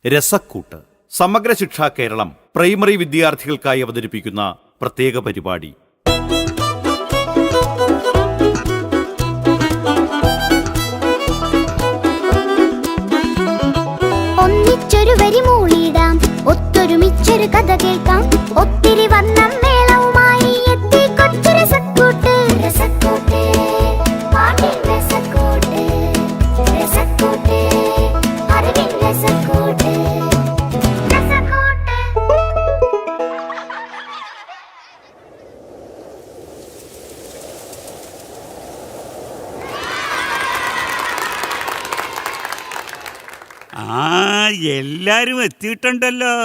രസക്കൂട്ട്. സമഗ്ര ശിക്ഷാ കേരളം പ്രൈമറി വിദ്യാർത്ഥികൾക്കായി അവതരിപ്പിക്കുന്ന പ്രത്യേക പരിപാടി. ഒന്നിച്ചൊരു വരി മൂളിയിടാം, ഒത്തൊരുമിച്ചൊരു കഥ കേൾക്കാം, ഒത്തിരി വർണ്ണം മേളവുമായി എത്തി കൊച്ചു രസക്കൂട്ട്. രസക്കൂട്ട്, പാട്ടിൻ രസക്കൂട്ട്, രസക്കൂട്ട്, അറിവിൻ രസക്കൂട്ട്, രസക്കൂട്ട്. എല്ലാരും എത്തിയിട്ടുണ്ടല്ലോ.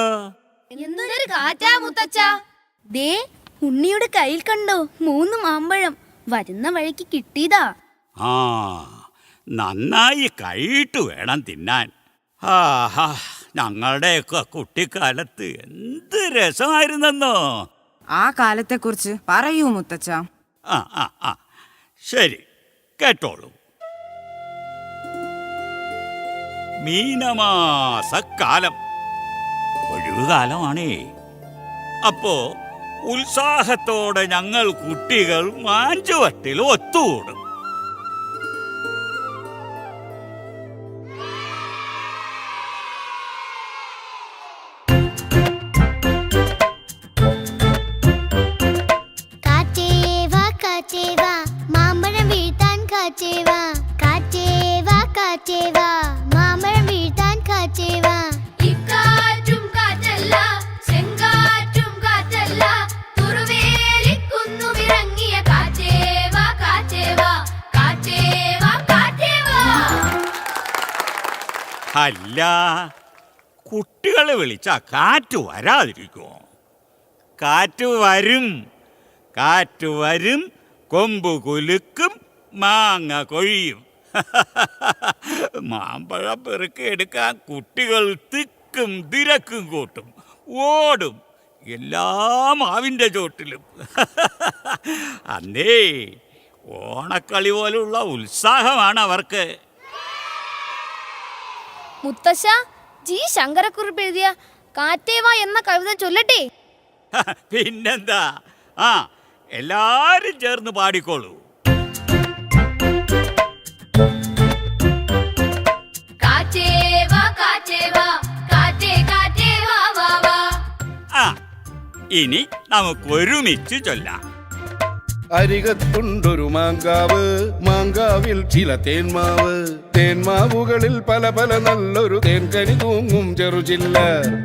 എന്തൊരു കാറ്റാ മുത്തച്ഛ. ദേ ഉണ്ണിയുടെ കയ്യിൽ കണ്ടോ 3 മാമ്പഴം. വരുന്ന വഴിക്ക് കിട്ടിയതാ. ആ, നന്നായി കഴിയിട്ട് വേണം തിന്നാൻ. ആഹാ, ഞങ്ങളുടെയൊക്കെ കുട്ടിക്കാലത്ത് എന്ത് രസമായിരുന്നെന്നോ. ആ കാലത്തെക്കുറിച്ച് പറയൂ മുത്തച്ഛ. ആ ആ ആ ശരി, കേട്ടോളൂ. മീനമാസക്കാലം ഒഴിവുകാലമാണേ. അപ്പോ ഉത്സാഹത്തോടെ ഞങ്ങൾ കുട്ടികൾ മാഞ്ചുവട്ടിൽ ഒത്തുകൂടും. കാറ്റേവാ കാറ്റേവാ മാമ്പഴം വീഴ്ത്താൻ കാറ്റേവാ, കാറ്റേവാ കാറ്റേവാ മാമ്പഴം വീഴ്ത്താൻ കാറ്റേവാ. ഇക്കാറ്റും കാറ്റല്ല, ചെങ്കാറ്റും കാറ്റല്ല, തുറുവേലിക്കുന്നുമിറങ്ങിയ കാറ്റേവാ കാറ്റേവാ, കാറ്റേവാ കാറ്റേവാ. അല്ല, കുട്ടികളെ വിളിച്ചാ കാറ്റ് വരാതിരിക്കുമോ? കാറ്റ് വരും, കാറ്റ് വരും, കൊമ്പ് കുലുക്കും, മാങ്ങ കൊഴിയും. മാമ്പഴം പെറുക്കിയെടുക്കാൻ കുട്ടികൾ തിക്കും തിരക്കും കൂട്ടും, ഓടും എല്ലാ മാവിൻ്റെ ചോട്ടിലും. അന്നേ ഓണക്കളി പോലുള്ള ഉത്സാഹമാണ് അവർക്ക്. മുത്തശ്ശ, ജി ശങ്കരക്കുറുപ്പ് എഴുതിയ കാറ്റേവാ എന്ന കവിത ചൊല്ലട്ടെ. പിന്നെന്താ, ആ എല്ലാരും ചേർന്ന് പാടിക്കോളൂ. കാറ്റേവാ കാറ്റേവാ കാറ്റേ കാറ്റേവാ വാ വാ. ആ, ഇനി നമുക്ക് ഒരുമിച്ച് ചൊല്ലാം. അരികത്തുണ്ടൊരു മാങ്കാവ്, മാങ്കാവിൽ ചില തേന്മാവ്, തേന്മാവുകളിൽ പല പല നല്ലൊരു തേൻകനി തൂങ്ങും ചെറുചില്ല.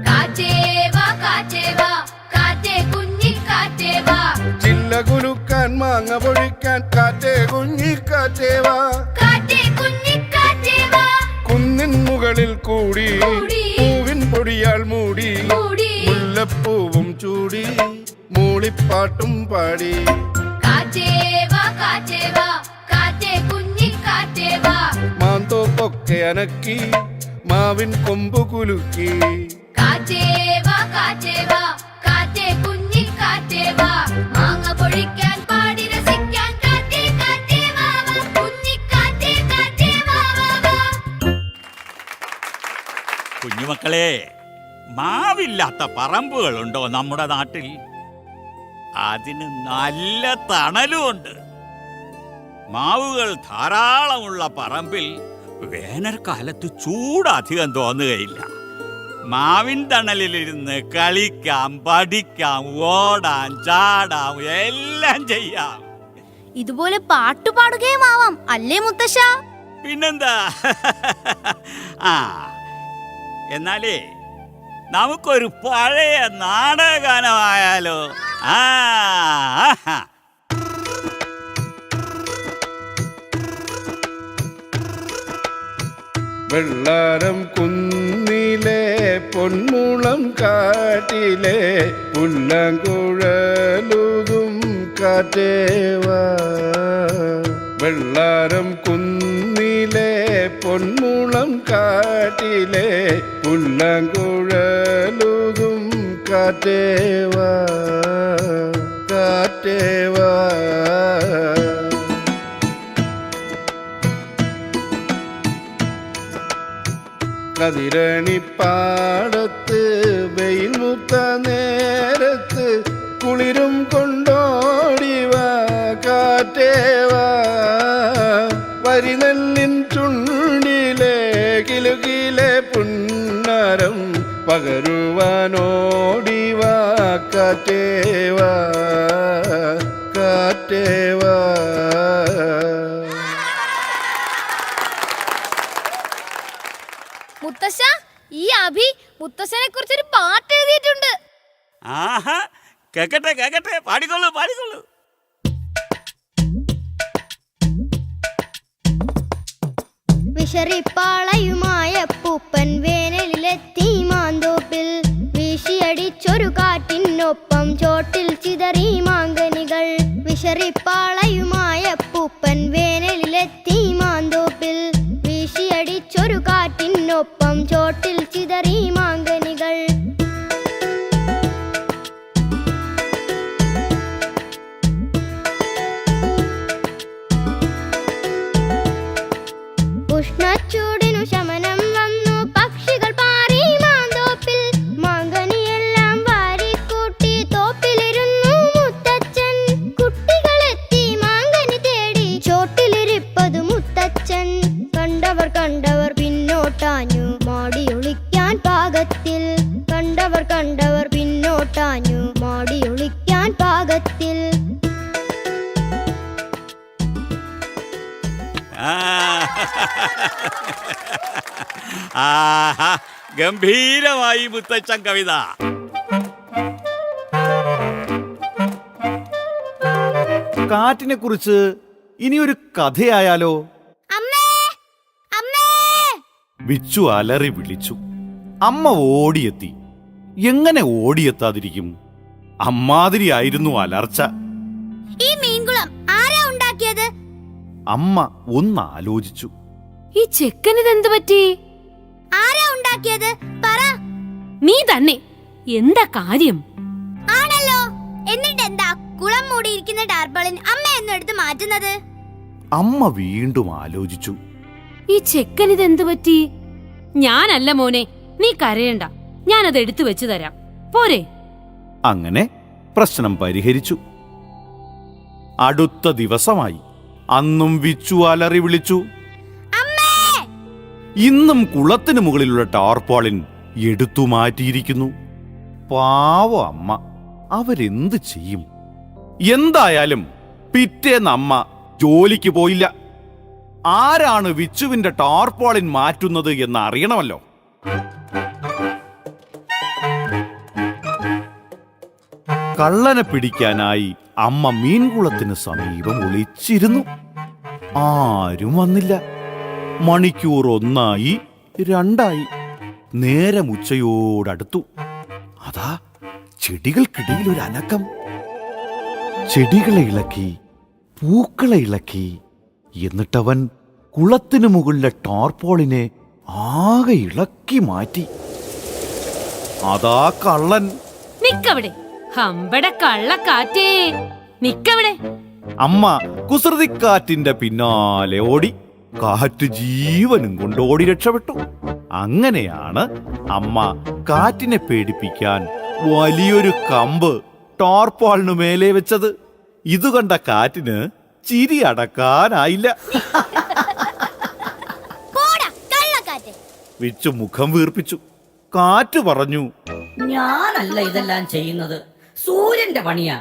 കാറ്റേവാ കാറ്റേവാ കാറ്റേ കുഞ്ഞിക്കാറ്റേവാ, ചില്ല കുലുക്കാൻ മാങ്ങ പൊഴിക്കാൻ കാറ്റേ കുഞ്ഞിക്കാറ്റേവാ. കാറ്റേ കുഞ്ഞിക്കാറ്റേവാ. കുന്നിൻ മുകളിൽ കൂടി പൂവിൻ പൊടിയാൽ മൂടി, മുല്ലപ്പൂവും ചൂടി മൂളിപ്പാട്ടും പാടി. കാറ്റേവാ കാറ്റേവാ കാറ്റേ കുഞ്ഞിക്കാറ്റേവാ, മാന്തോപ്പൊക്കെ അനക്കി മാവിൻ കൊമ്പു കുലുക്കി. കാറ്റേവാ കാറ്റേവാ കാറ്റേ കുഞ്ഞിക്കാറ്റേവാ, മാങ്ങ പൊഴിക്കാൻ പാടി രസിക്കാൻ കാറ്റേ കാറ്റേവാ വാ, കുഞ്ഞിക്കാറ്റേ കാറ്റേവാ വാ വാ. കുഞ്ഞുമക്കളെ, മാവില്ലാത്ത പറമ്പുകളുണ്ടോ നമ്മുടെ നാട്ടിൽ? അതിന് നല്ല തണലുമുണ്ട്. മാവുകൾ ധാരാളമുള്ള പറമ്പിൽ വേനൽക്കാലത്ത് ചൂട് അധികം തോന്നുകയില്ല. മാവിൻ തണലിലിരുന്ന് കളിക്കാം, പഠിക്കാം, ഓടാം, ചാടാം, എല്ലാം ചെയ്യാം. ഇതുപോലെ പാട്ടുപാടുകയും ആവാം അല്ലേ മുത്തശ്ശ? പിന്നെന്താ. ആ, എന്നാലേ നമുക്കൊരു പഴയ നാടകഗാനമായാലോ? ആ, വെള്ളാരം കുന്നിലെ പൊന്മുളം കാട്ടിലെ പുല്ലാങ്കുഴലുതും കാറ്റേവാ. വെള്ളാരം കുന്നിലെ പൊന്മുളം കാട്ടിലെ പുല്ലാങ്കുഴലുതും കാറ്റേവാ, കാറ്റേവാ. കതിരണിപ്പാടത്ത് വെയിൽ മുത്ത നേരത്ത് കുളിരും കൊണ്ടോടിവാ കാറ്റേവാ വരിനെല്ലിൻ ചുണ്ടിലെ കിലുകിലെ പുന്നരം പകരുവാനോടിവാ കാറ്റേവാ കാറ്റേവാ. മുത്തശ്ശ, ഈ അഭി മുത്തശ്ശനെ കുറിച്ചൊരു പാട്ട് എഴുതിയിട്ടുണ്ട്. ആഹാ, കേക്കട്ടെ കേക്കട്ടെ, പാടിക്കൊള്ളൂ പാടിക്കൊള്ളൂ. വിശറിപ്പാളയുമായ പൂപ്പൻ വേനലിലെത്തി മാന്തോപ്പിൽ വീശിയടിച്ചൊരു കാറ്റിനൊപ്പം ചോട്ടിൽ ചിതറി മാങ്കനികൾ. വിശറിപ്പാളയുമായ പൂപ്പൻ വേനലിലെത്തി മാന്തോപ്പിൽ വീശിയടിച്ചൊരു കാറ്റിനൊപ്പം ചോട്ടിൽ ചിതറി മാങ്കനികൾ. ഉഷ്ണച്ചൂടിനു ശമനം വന്നു, പക്ഷികൾ പാറി മാന്തോപ്പിൽ. മാങ്കനിയെല്ലാം വാരിക്കൂട്ടി തോപ്പിലിരുന്നു മുത്തച്ഛൻ. കുട്ടികളെത്തി മാങ്കനി തേടി, ചോട്ടിലിരിപ്പതു മുത്തച്ഛൻ. കണ്ടവർ കണ്ടവർ പിന്നോട്ടാഞ്ഞു, മാടിയൊളിക്കാൻ പാകത്തിൽ. കണ്ടവർ കണ്ടവർ പിന്നോട്ടാഞ്ഞു, മാടിയൊളിക്കാൻ പാകത്തിൽ. ആഹാ, ഗംഭീരമായി മുത്തച്ഛൻ കവിത. കാറ്റിനെ കുറിച്ച് ഇനിയൊരു കഥയായാലോ? അമ്മേ, അമ്മേ! വിച്ചു അലറി വിളിച്ചു. അമ്മ ഓടിയെത്തി. എങ്ങനെ ഓടിയെത്താതിരിക്കും? അമ്മാതിരിയായിരുന്നു അലർച്ച. ഈ മീൻകുളം ആരാ ഉണ്ടാക്കിയത്? അമ്മ ഒന്നാലോചിച്ചു. ഈ ചെക്കനിതെന്ത് പറ്റി? ആരാ ഉണ്ടാക്കിയത്? പറ. നീ തന്നെ. എന്താ കാര്യം? ആണല്ലോ. എന്നിട്ടെന്താ കുളം മൂടിയിരിക്കുന്ന ടാർപ്പാളിൻ അമ്മ എന്നും എടുത്ത് മാറ്റുന്നത്? അമ്മ വീണ്ടും ആലോചിച്ചു. ഈ ചെക്കനിതെന്ത് പറ്റി? ഞാനല്ല മോനെ, നീ കരയണ്ട. ഞാനത് എടുത്തു വെച്ചു തരാം, പോരെ? അങ്ങനെ പ്രശ്നം പരിഹരിച്ചു. അടുത്ത ദിവസമായി. അന്നും വിച്ചു അലറി വിളിച്ചു. ഇന്നും കുളത്തിന് മുകളിലുള്ള ടാർപോളിൻ എടുത്തു മാറ്റിയിരിക്കുന്നു. പാവ അമ്മ, അവരെന്ത് ചെയ്യും? എന്തായാലും പിറ്റേന്ന് അമ്മ ജോലിക്ക് പോയില്ല. ആരാണ് വിച്ചുവിന്റെ ടാർപോളിൻ മാറ്റുന്നത് എന്ന് അറിയണമല്ലോ. കള്ളനെ പിടിക്കാനായി അമ്മ മീൻകുളത്തിന് സമീപം ഒളിച്ചിരുന്നു. ആരും വന്നില്ല. മണിക്കൂർ 1 2 നേരം ഉച്ചയോടടുത്തു. അതാ ചെടികൾക്കിടയിൽ ഒരു അനക്കം. ചെടികളെ ഇളക്കി, പൂക്കളെ ഇളക്കി. എന്നിട്ടവൻ കുളത്തിനു മുകളിലെ ടാർപോളിനെ ആകെ ഇളക്കി മാറ്റി. അതാ കള്ളൻ. നിക്കവിടെ, ഹമ്പട കള്ളക്കാറ്റേ, നിക്കവിടെ. അമ്മ കുസൃതിക്കാറ്റിന്റെ പിന്നാലെ ഓടി. കാറ്റ് ജീവനും കൊണ്ട് ഓടി രക്ഷപ്പെട്ടു. അങ്ങനെയാണ് അമ്മ കാറ്റിനെ പേടിപ്പിക്കാൻ വലിയൊരു കമ്പ് ടാർപോളിനു മേലെ വെച്ചത്. ഇത് കണ്ട കാറ്റിന് ചിരി അടക്കാനായില്ല. വിച്ചു മുഖം വീർപ്പിച്ചു. കാറ്റ് പറഞ്ഞു, ഞാനല്ല ഇതെല്ലാം ചെയ്യുന്നത്, സൂര്യന്റെ പണിയാ.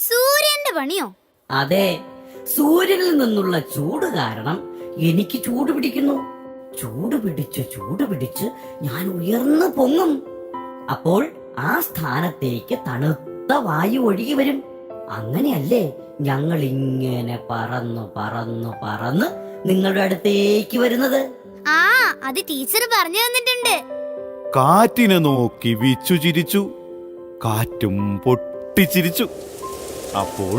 സൂര്യന്റെ പണിയോ? അതെ, സൂര്യനിൽ നിന്നുള്ള ചൂട് കാരണം എനിക്ക് ചൂട് പിടിക്കുന്നു. ചൂട് പിടിച്ച് ഞാൻ ഉയർന്നു പൊങ്ങും. അപ്പോൾ ആ സ്ഥാനത്തേക്ക് തണുത്ത വായു ഒഴുകി വരും. അങ്ങനെയല്ലേ ഞങ്ങൾ ഇങ്ങനെ പറന്ന് നിങ്ങളുടെ അടുത്തേക്ക് വരുന്നത്. ആ, അത് ടീച്ചർ പറഞ്ഞു തന്നിട്ടുണ്ട്. കാറ്റിനെ നോക്കി വിച്ചു ചിരിച്ചു. കാറ്റും പൊട്ടിച്ചിരിച്ചു. അപ്പോൾ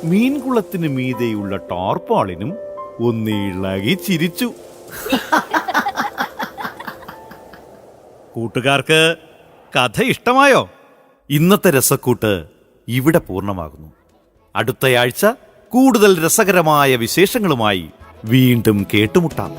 മീൻകുളത്തിന് മീതെയുള്ള ടാർപോളിനും ഒന്നിളകി ചിരിച്ചു. കൂട്ടുകാർക്ക് കഥ ഇഷ്ടമായോ? ഇന്നത്തെ രസക്കൂട്ട് ഇവിടെ പൂർണ്ണമാകുന്നു. അടുത്തയാഴ്ച കൂടുതൽ രസകരമായ വിശേഷങ്ങളുമായി വീണ്ടും കേട്ടുമുട്ടാം.